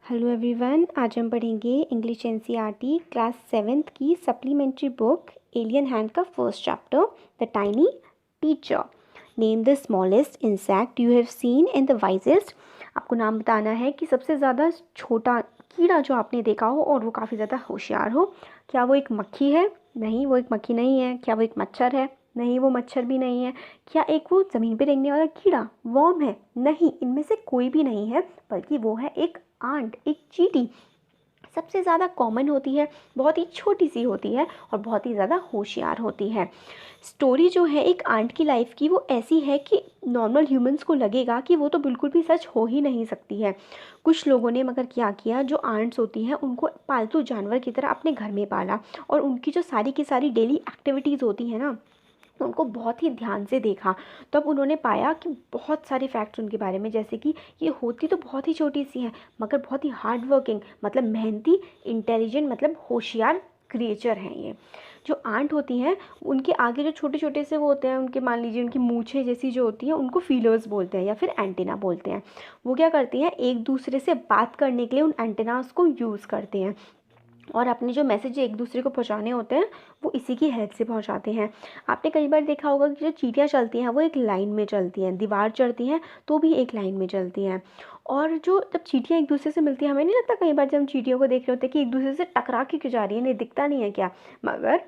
Hello everyone, आज हम पढ़ेंगे इंग्लिश एनसीईआरटी क्लास 7th की सप्लीमेंट्री बुक एलियन हैंड का first chapter the tiny teacher. Name the smallest insect you have seen and the wisest. आपको नाम बताना है कि सबसे ज़्यादा छोटा कीड़ा जो आपने देखा हो और वो काफ़ी ज़्यादा होशियार हो। क्या वो एक मक्खी है? नहीं, वो एक मक्खी नहीं है। क्या वो एक मच्छर है? नहीं, वो मच्छर भी नहीं है। क्या एक वो ज़मीन पे रेंगने वाला कीड़ा वर्म है? नहीं, इनमें से कोई भी नहीं है, बल्कि वो है एक आंट, एक चींटी। सबसे ज़्यादा कॉमन होती है, बहुत ही छोटी सी होती है और बहुत ही ज़्यादा होशियार होती है। स्टोरी जो है एक आंट की लाइफ की वो ऐसी है कि नॉर्मल ह्यूमंस को लगेगा कि वो तो बिल्कुल भी सच हो ही नहीं सकती है। कुछ लोगों ने मगर क्या किया, जो आंट्स होती हैं उनको पालतू जानवर की तरह अपने घर में पाला और उनकी जो सारी की सारी डेली एक्टिविटीज़ होती हैं ना, उनको बहुत ही ध्यान से देखा। तब उन्होंने पाया कि बहुत सारे फैक्ट्स उनके बारे में, जैसे कि ये होती तो बहुत ही छोटी सी हैं मगर बहुत ही हार्ड वर्किंग, मतलब मेहनती, इंटेलिजेंट, मतलब होशियार क्रिएचर हैं ये। जो आंट होती हैं उनके आगे जो छोटे छोटे से वो होते हैं, उनके मान लीजिए उनकी मूछें जैसी जो होती हैं उनको फीलर्स बोलते हैं या फिर एंटेना बोलते हैं। वो क्या करती हैं, एक दूसरे से बात करने के लिए उन एंटेनास को यूज़ करते हैं और अपने जो मैसेज एक दूसरे को पहुंचाने होते हैं वो इसी की हेल्प से पहुंचाते हैं। आपने कई बार देखा होगा कि जो चींटियां चलती हैं वो एक लाइन में चलती हैं, दीवार चढ़ती हैं तो भी एक लाइन में चलती हैं। और जो जब चींटियां एक दूसरे से मिलती हैं, हमें नहीं लगता कई बार जब हम चींटियों को देख रहे होते हैं कि एक दूसरे से टकरा के क्यों जा रही है, नहीं दिखता नहीं है क्या? मगर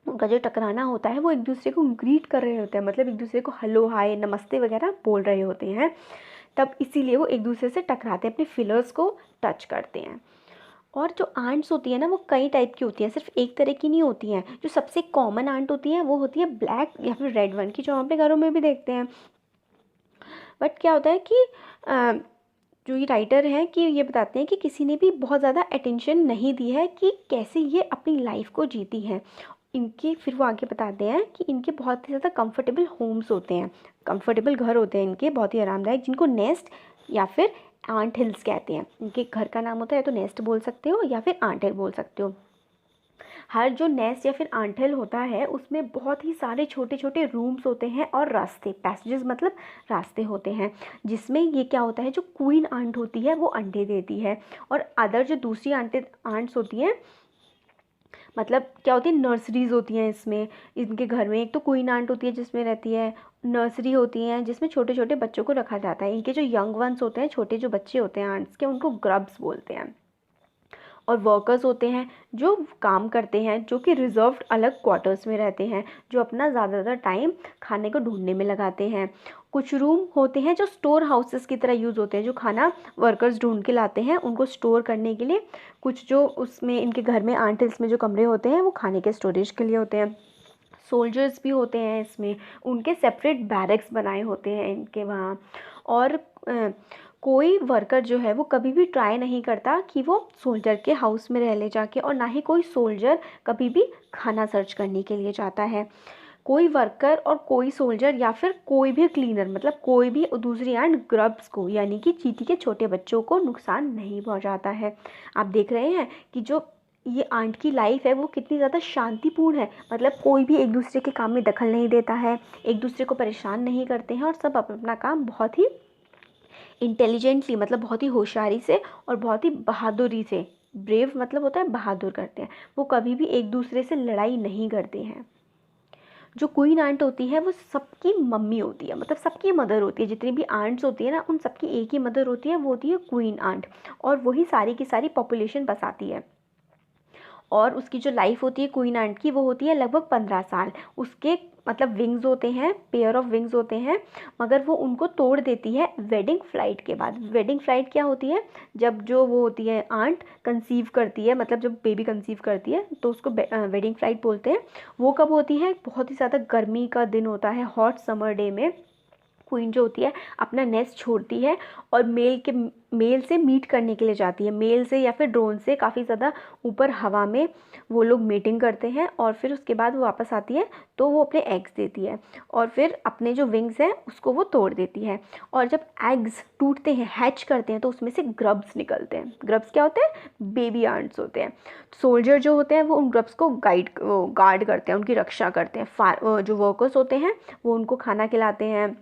उनका जो टकराना होता है वो एक दूसरे को ग्रीट कर रहे होते हैं, मतलब एक दूसरे को हेलो हाय नमस्ते वगैरह बोल रहे होते हैं। तब इसीलिए वो एक दूसरे से टकराते हैं, अपने फिलर्स को टच करते हैं। और जो आंट्स होती है ना वो कई टाइप की होती हैं, सिर्फ एक तरह की नहीं होती हैं। जो सबसे कॉमन आंट होती है वो होती है ब्लैक या फिर रेड वन की, जो हम अपने घरों में भी देखते हैं। बट क्या होता है कि जो ये राइटर हैं कि ये बताते हैं कि किसी ने भी बहुत ज़्यादा अटेंशन नहीं दी है कि कैसे ये अपनी लाइफ को जीती हैं। इनके फिर वो आगे बताते हैं कि इनके बहुत ही ज़्यादा कंफर्टेबल होम्स होते हैं, कंफर्टेबल घर होते हैं इनके, बहुत ही आरामदायक, जिनको नेस्ट या फिर आंट हिल्स कहते हैं। इनके घर का नाम होता है, तो नेस्ट बोल सकते हो या फिर आंट हिल बोल सकते हो। हर जो नेस्ट या फिर आंट हिल होता है उसमें बहुत ही सारे छोटे छोटे रूम्स होते हैं और रास्ते, पैसेजेस मतलब रास्ते होते हैं, जिसमें ये क्या होता है, जो क्वीन आंट होती है वो अंडे देती है और अदर जो दूसरी आंट्स होती हैं, मतलब क्या होती है, नर्सरीज होती हैं इसमें, इनके घर में। एक तो क्वीन आंट होती है जिसमें रहती है, नर्सरी होती हैं जिसमें छोटे छोटे बच्चों को रखा जाता है। इनके जो यंग वंस होते हैं, छोटे जो बच्चे होते हैं आंट्स के, उनको ग्रब्स बोलते हैं। और वर्कर्स होते हैं जो काम करते हैं, जो कि रिजर्व्ड अलग क्वार्टर्स में रहते हैं, जो अपना ज़्यादातर टाइम खाने को ढूंढने में लगाते हैं। कुछ रूम होते हैं जो स्टोर हाउसेस की तरह यूज़ होते हैं, जो खाना वर्कर्स ढूंढ के लाते हैं उनको स्टोर करने के लिए। कुछ जो उसमें इनके घर में आंट हिल्स में जो कमरे होते हैं वो खाने के स्टोरेज के लिए होते हैं। सोल्जर्स भी होते हैं इसमें, उनके सेपरेट बैरक्स बनाए होते हैं इनके वहाँ। और कोई वर्कर जो है वो कभी भी ट्राई नहीं करता कि वो सोल्जर के हाउस में रह ले जाके, और ना ही कोई सोल्जर कभी भी खाना सर्च करने के लिए जाता है। कोई वर्कर और कोई सोल्जर या फिर कोई भी क्लीनर, मतलब कोई भी दूसरी एंड ग्रब्स को यानी कि चींटी के छोटे बच्चों को नुकसान नहीं पहुंचाता है। आप देख रहे हैं कि जो ये आंट की लाइफ है वो कितनी ज़्यादा शांतिपूर्ण है, मतलब कोई भी एक दूसरे के काम में दखल नहीं देता है, एक दूसरे को परेशान नहीं करते हैं और सब अपना काम बहुत ही इंटेलिजेंटली, मतलब बहुत ही होशियारी से और बहुत ही बहादुरी से, ब्रेव मतलब होता है बहादुर, करते हैं। वो कभी भी एक दूसरे से लड़ाई नहीं करते हैं। जो क्वीन आंट होती है वो सबकी मम्मी होती है, मतलब सबकी मदर होती है। जितनी भी आंट्स होती है ना उन सबकी एक ही मदर होती है, वो होती है क्वीन आंट, और वही सारी की सारी पॉपुलेशन बसाती है। और उसकी जो लाइफ होती है क्वीन आंट की वो होती है लगभग 15 साल। उसके मतलब विंग्स होते हैं, पेयर ऑफ विंग्स होते हैं, मगर वो उनको तोड़ देती है वेडिंग फ्लाइट के बाद। वेडिंग फ्लाइट क्या होती है, जब जो वो होती है आंट कंसीव करती है, मतलब जब बेबी कंसीव करती है तो उसको वेडिंग फ्लाइट बोलते हैं। वो कब होती है, बहुत ही ज़्यादा गर्मी का दिन होता है, हॉट समर डे में क्वीन जो होती है अपना नेस्ट छोड़ती है और मेल से मीट करने के लिए जाती है, मेल से या फिर ड्रोन से काफ़ी ज़्यादा ऊपर हवा में वो लोग मीटिंग करते हैं और फिर उसके बाद वो वापस आती है तो वो अपने एग्स देती है और फिर अपने जो विंग्स हैं उसको वो तोड़ देती है। और जब एग्स टूटते हैं, हैच करते हैं, तो उसमें से ग्रब्स निकलते हैं। ग्रब्स क्या होते हैं, बेबी आंट्स होते हैं। सोल्जर जो होते हैं वो उन ग्रब्स को गार्ड करते हैं, उनकी रक्षा करते हैं। जो वर्कर्स होते हैं वो उनको खाना खिलाते हैं,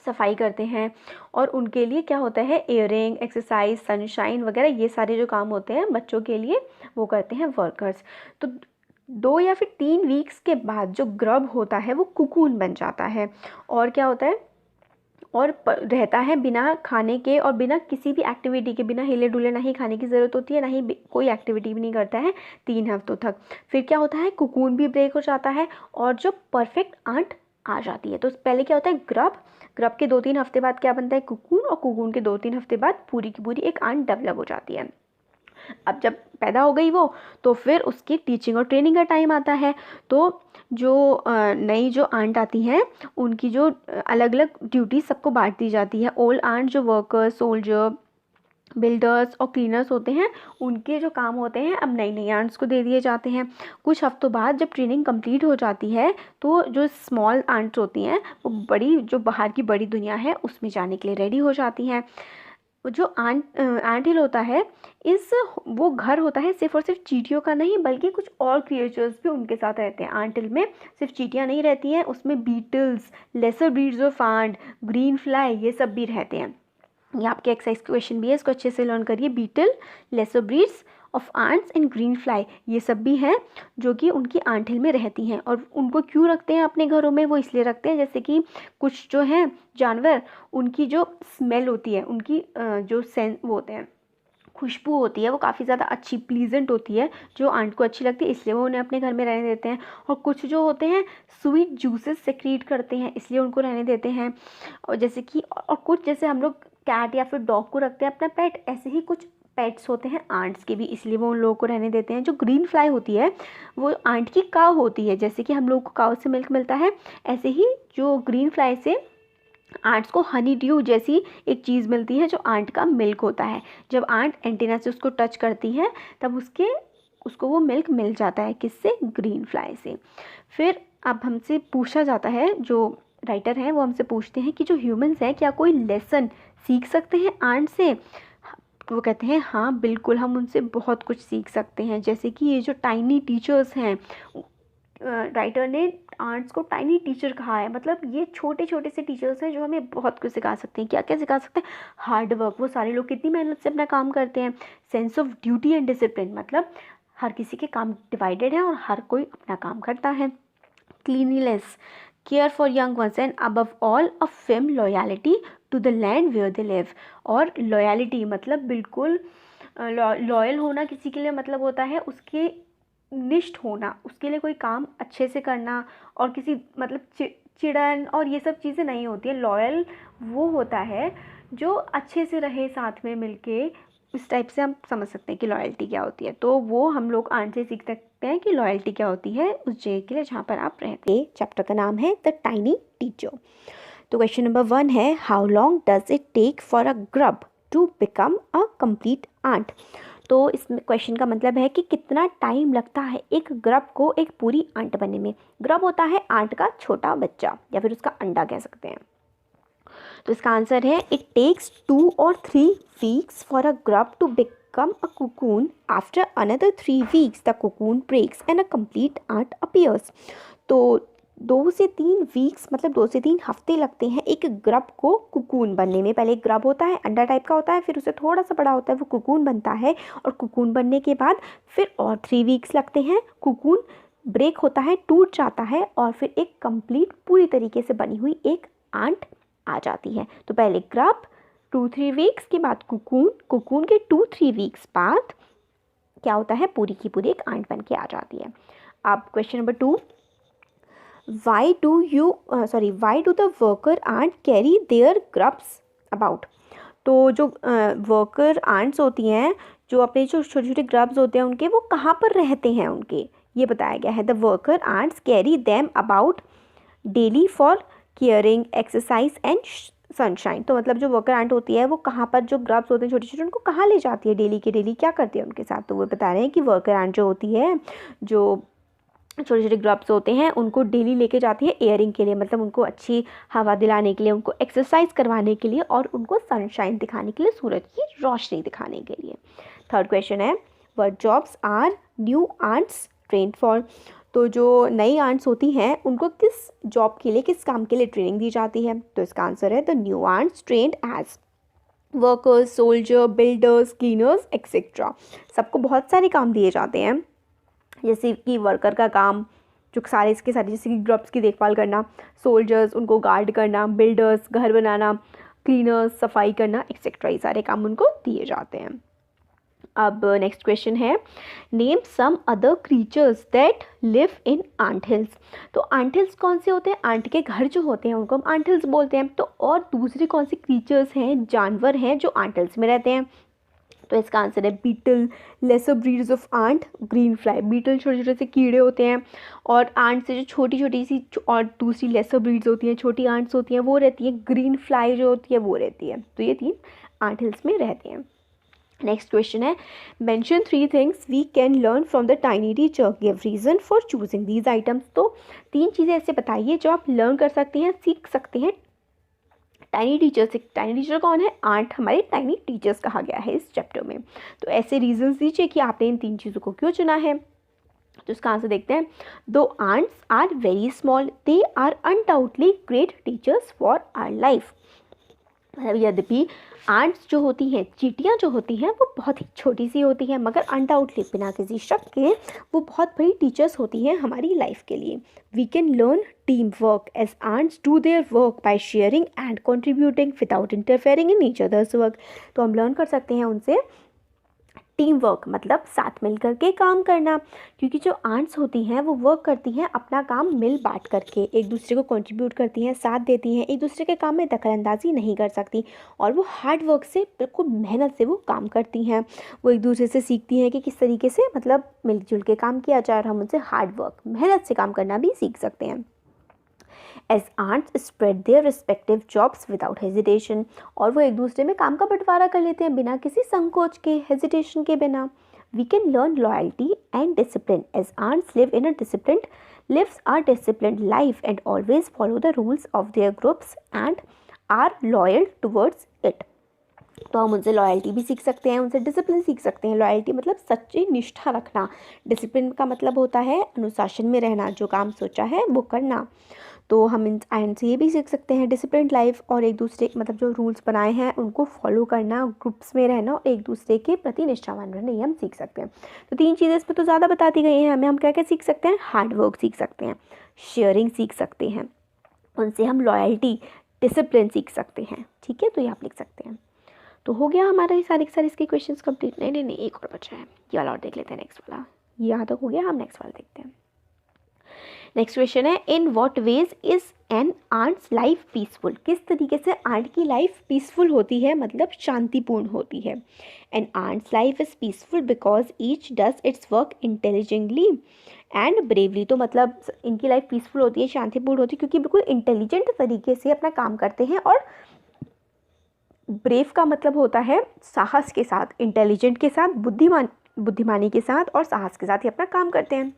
सफाई करते हैं, और उनके लिए क्या होता है, एयरिंग, एक्सरसाइज, सनशाइन वगैरह, ये सारे जो काम होते हैं बच्चों के लिए वो करते हैं वर्कर्स। तो 2 या फिर 3 वीक्स के बाद जो ग्रब होता है वो कुकून बन जाता है, और क्या होता है, और रहता है बिना खाने के और बिना किसी भी एक्टिविटी के, बिना हिले डुले, ना ही खाने की ज़रूरत होती है, ना ही कोई एक्टिविटी भी नहीं करता है 3 हफ्तों तक। फिर क्या होता है, कुकून भी ब्रेक हो जाता है और जो परफेक्ट आंट आ जाती है। तो पहले क्या होता है, ग्रब के 2-3 हफ्ते बाद क्या बनता है, कुकून, और कुकून के 2-3 हफ्ते बाद पूरी की पूरी एक आंट डेवलप हो जाती है। अब जब पैदा हो गई वो, तो फिर उसकी टीचिंग और ट्रेनिंग का टाइम आता है। तो जो नई जो आंट आती हैं उनकी जो अलग अलग ड्यूटी सबको बांट दी जाती है। ओल्ड आंट जो वर्कर्स, सोल्जर, बिल्डर्स और क्लीनर्स होते हैं, उनके जो काम होते हैं अब नई नई आंट्स को दे दिए जाते हैं। कुछ हफ्तों बाद जब ट्रेनिंग कंप्लीट हो जाती है तो जो स्मॉल आंट्स होती हैं वो बड़ी, जो बाहर की बड़ी दुनिया है उसमें जाने के लिए रेडी हो जाती हैं। जो एंट हिल होता है, वो घर होता है सिर्फ और सिर्फ चींटियों का नहीं, बल्कि कुछ और क्रिएचर्स भी उनके साथ रहते हैं। एंट हिल में सिर्फ चींटियाँ नहीं रहती हैं, उसमें beetles, lesser breeds of ant, green fly, ये सब भी रहते हैं। ये आपके एक्सरसाइज क्वेश्चन भी है, इसको अच्छे से लर्न करिए। Beetle, lesser breeds of ants and green fly, ये सब भी हैं जो कि उनकी आंट हिल में रहती हैं। और उनको क्यों रखते हैं अपने घरों में, वो इसलिए रखते हैं जैसे कि कुछ जो हैं जानवर, उनकी जो स्मेल होती है, उनकी जो सेंस वो होते हैं, खुशबू होती है, वो काफ़ी ज़्यादा अच्छी, प्लीजेंट होती है, जो आंट को अच्छी लगती है, इसलिए वो उन्हें अपने घर में रहने देते हैं। और कुछ जो होते हैं स्वीट जूसेस सेक्रीट करते हैं, इसलिए उनको रहने देते हैं। और जैसे कि और कुछ, जैसे हम लोग कैट या फिर डॉग को रखते हैं अपना पेट, ऐसे ही कुछ पेट्स होते हैं आंट्स के भी, इसलिए वो उन लोगों को रहने देते हैं। जो ग्रीन फ्लाई होती है वो आंट की काव होती है, जैसे कि हम लोग को काव से मिल्क मिलता है, ऐसे ही जो ग्रीन फ्लाई से आंट्स को हनी ड्यू जैसी एक चीज़ मिलती है जो आंट का मिल्क होता है। जब आंट एंटीना से उसको टच करती है तब उसको वो मिल्क मिल जाता है, किससे, ग्रीन फ्लाई से। फिर अब हमसे पूछा जाता है, जो राइटर हैं वो हमसे पूछते हैं कि जो ह्यूमंस हैं क्या कोई लेसन सीख सकते हैं आंट से। वो कहते हैं हाँ बिल्कुल, हम उनसे बहुत कुछ सीख सकते हैं। जैसे कि ये जो टाइनी टीचर्स हैं, राइटर ने आंट्स को टाइनी टीचर कहा है, मतलब ये छोटे छोटे से टीचर्स हैं जो हमें बहुत कुछ सिखा सकते हैं। क्या क्या सिखा सकते हैं, हार्ड वर्क, वो सारे लोग कितनी मेहनत से अपना काम करते हैं। Sense of duty and discipline, मतलब हर किसी के काम डिवाइडेड हैं और हर कोई अपना काम करता है। Cleanliness, care for young ones, and above all a firm loyalty to the land where they live. और लॉयल्टी मतलब बिल्कुल लॉयल होना किसी के लिए, मतलब होता है उसके निष्ठ होना, उसके लिए कोई काम अच्छे से करना, और किसी मतलब चिड़न और ये सब चीज़ें नहीं होती है। लॉयल वो होता है जो अच्छे से रहे साथ में मिलके, इस टाइप से हम समझ सकते हैं कि लॉयल्टी क्या होती है। तो वो हम लोग आंट से सीख सकते हैं कि लॉयल्टी क्या होती है उस जगह के लिए जहाँ पर आप रहते हैं। चैप्टर का नाम है द टाइनी टीचर। तो क्वेश्चन नंबर 1 है, how long does it take for a grub to become a complete ant. तो इस क्वेश्चन का मतलब है कि कितना टाइम लगता है एक ग्रब को एक पूरी आंट बनने में। ग्रब होता है आंट का छोटा बच्चा या फिर उसका अंडा कह सकते हैं। तो इसका आंसर है, it takes 2 or 3 weeks for a grub to become a cocoon. After another 3 weeks the cocoon breaks and a complete ant appears. तो 2 से 3 वीक्स मतलब 2 से 3 हफ्ते लगते हैं एक ग्रब को कुकून बनने में। पहले एक ग्रब होता है, अंडा टाइप का होता है, फिर उसे थोड़ा सा बड़ा होता है, वो कुकून बनता है, और कुकून बनने के बाद फिर और 3 वीक्स लगते हैं, कुकून ब्रेक होता है, टूट जाता है, और फिर एक कंप्लीट पूरी तरीके से बनी हुई एक आंट आ जाती है। तो पहले ग्रब, 2-3 वीक्स के बाद कुकून, कुकून के 2-3 वीक्स बाद क्या होता है, पूरी की पूरी एक आंट बन के आ जाती है। अब question number 2, why do the worker ant carry their grubs about? तो जो वर्कर आंट्स होती हैं, जो अपने जो छोटे छोटे ग्रब्स होते हैं उनके, वो कहाँ पर रहते हैं उनके, ये बताया गया है। The worker ants carry them about daily for caring, exercise and sunshine. तो मतलब जो वर्कर आंट होती है वो कहाँ पर, जो ग्रब्स होते हैं छोटे छोटे, उनको कहाँ ले जाती है, डेली के डेली क्या करती है उनके साथ। तो वो बता रहे हैं कि वर्कर आंट जो होती है, जो छोटे छोटे ग्रब्स होते हैं, उनको डेली लेके जाती है एयरिंग के लिए, मतलब उनको अच्छी हवा दिलाने के लिए, उनको एक्सरसाइज करवाने के लिए, और उनको सनशाइन दिखाने के लिए, सूरज की रोशनी दिखाने के लिए। थर्ड क्वेश्चन है, what jobs are new ants trained for. तो जो नई आंट्स होती हैं उनको किस जॉब के लिए, किस काम के लिए ट्रेनिंग दी जाती है? तो इसका आंसर है the new ants trained as workers, soldier, builders, cleaners etcetera. सबको बहुत सारे काम दिए जाते हैं, जैसे कि वर्कर का काम जो सारे इसके सारे, जैसे कि क्रॉप्स की देखभाल करना, सोल्जर्स उनको गार्ड करना, बिल्डर्स घर बनाना, क्लीनर्स सफाई करना एक्सेट्रा, ये सारे काम उनको दिए जाते हैं। अब नेक्स्ट क्वेश्चन है, name some other creatures that live in ant hills. तो आंट हिल्स कौन से होते हैं? आंट के घर जो होते हैं उनको हम आंट हिल्स बोलते हैं। तो और दूसरे कौन से क्रीचर्स हैं, जानवर हैं जो आंट हिल्स में रहते हैं? तो इसका आंसर है beetle, lesser breeds of ant, green fly. Beetle छोटे छोटे से कीड़े होते हैं, और आंट से जो छोटी छोटी सी और दूसरी लेसर ब्रीड्स होती हैं, छोटी आंट्स होती हैं, वो रहती है। ग्रीन फ्लाई जो होती है वो रहती है। तो ये 3 आंट हिल्स में रहते हैं। नेक्स्ट क्वेश्चन है, mention 3 things we can learn from the tiny teacher, give reason for choosing these items. तो 3 चीज़ें ऐसे बताइए जो आप लर्न कर सकते हैं, सीख सकते हैं टाइनी टीचर से। टाइनी टीचर कौन है? आंट हमारे टाइनी टीचर्स कहा गया है इस चैप्टर में। तो ऐसे रीजंस दीजिए कि आपने इन 3 चीज़ों को क्यों चुना है। तो इसका आंसर देखते हैं। Though ants are very small, they are undoubtedly great teachers for our life. मतलब यद्यपि आंट्स जो होती हैं, चींटियाँ जो होती हैं, वो बहुत ही छोटी सी होती हैं, मगर अनडाउटली बिना किसी शक के वो बहुत बड़ी टीचर्स होती हैं हमारी लाइफ के लिए। We can learn team work as ants do their work by sharing and contributing without interfering in each others work. तो हम लर्न कर सकते हैं उनसे टीम वर्क, मतलब साथ मिल करके काम करना, क्योंकि जो आंट्स होती हैं वो वर्क करती हैं अपना काम मिल बांट करके, एक दूसरे को कंट्रीब्यूट करती हैं, साथ देती हैं, एक दूसरे के काम में दखलंदाजी नहीं कर सकती, और वो हार्ड वर्क से, बिल्कुल मेहनत से वो काम करती हैं। वो एक दूसरे से सीखती हैं कि किस तरीके से मतलब मिलजुल के काम किया जाए, और हम उनसे हार्ड वर्क, मेहनत से काम करना भी सीख सकते हैं। As aunts spread their respective jobs without hesitation, और वो एक दूसरे में काम का बंटवारा कर लेते हैं बिना किसी संकोच के, हेजिटेशन के बिना। We can learn loyalty and discipline as aunts lives a disciplined life and always follow the rules of their groups and are loyal towards it। तो हम उनसे लॉयल्टी भी सीख सकते हैं, उनसे डिसिप्लिन सीख सकते हैं। लॉयल्टी मतलब सच्ची निष्ठा रखना, डिसिप्लिन का मतलब होता है अनुशासन में रहना, जो काम सोचा है वो करना। तो हम इनसे ये भी सीख सकते हैं डिसिप्लिन लाइफ, और एक दूसरे मतलब जो रूल्स बनाए हैं उनको फॉलो करना, ग्रुप्स में रहना, और एक दूसरे के प्रति निष्ठावान रहना, ये हम सीख सकते हैं। तो 3 चीज़ें इसमें तो ज़्यादा बता दी गई हैं हमें। हम क्या क्या सीख सकते हैं? हार्ड वर्क सीख सकते हैं, शेयरिंग सीख सकते हैं, उनसे हम लॉयल्टी, डिसिप्लिन सीख सकते हैं। ठीक है, तो ये आप लिख सकते हैं। तो हो गया हमारा ये सारे के सारे इसके क्वेश्चंस कंप्लीट। नहीं, एक और बचा है, ये वाला और देख लेते हैं। नेक्स्ट वाला ये यहाँ तक हो गया, हम नेक्स्ट वाला देखते हैं। नेक्स्ट क्वेश्चन है, in what ways is an ant's life peaceful. किस तरीके से आंट की लाइफ पीसफुल होती है, मतलब शांतिपूर्ण होती है। An ant's life is peaceful because each does its work intelligently and bravely. तो मतलब इनकी लाइफ पीसफुल होती है, शांतिपूर्ण होती है, क्योंकि बिल्कुल इंटेलिजेंट तरीके से अपना काम करते हैं, और ब्रेव का मतलब होता है साहस के साथ, इंटेलिजेंट के साथ, बुद्धिमानी के साथ और साहस के साथ ही अपना काम करते हैं।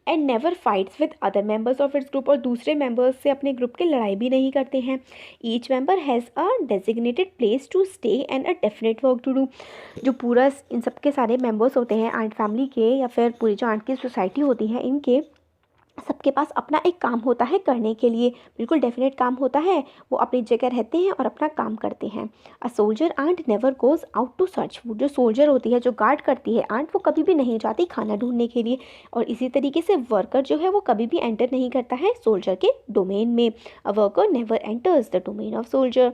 And never fights with other members of its group, और दूसरे मेंबर्स से अपने ग्रुप के लड़ाई भी नहीं करते हैं। Each member has a designated place to stay and a definite work to do. जो पूरा इन सब के सारे मेंबर्स होते हैं आंट फैमिली के, या फिर पूरी जो आंट की सोसाइटी होती है, इनके सबके पास अपना एक काम होता है करने के लिए, बिल्कुल डेफिनेट काम होता है। वो अपनी जगह रहते हैं और अपना काम करते हैं। A soldier ant never goes out to search food. जो सोल्जर होती है, जो गार्ड करती है आंट, वो कभी भी नहीं जाती खाना ढूंढने के लिए। और इसी तरीके से वर्कर जो है वो कभी भी एंटर नहीं करता है सोल्जर के डोमेन में। A worker never enters the domain of soldier.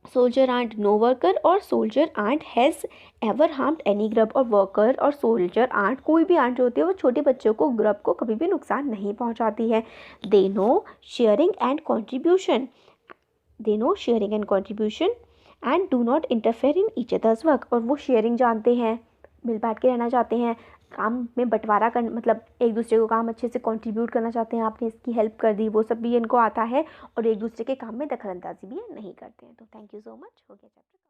Soldier ant no worker और soldier ant has ever harmed any group. और वर्कर और सोल्जर आंट, कोई भी आंट जो होती है वो छोटे बच्चों को, ग्रुप को कभी भी नुकसान नहीं पहुंचाती है। They know sharing and contribution and do not interfere in each others work. और वो शेयरिंग जानते हैं, मिल बांट के रहना चाहते हैं, काम में बंटवारा कर, मतलब एक दूसरे को काम अच्छे से कंट्रीब्यूट करना चाहते हैं। आपने इसकी हेल्प कर दी, वो सब भी इनको आता है, और एक दूसरे के काम में दखलंदाजी भी नहीं करते हैं। तो थैंक यू सो मच, हो गया चैप्टर।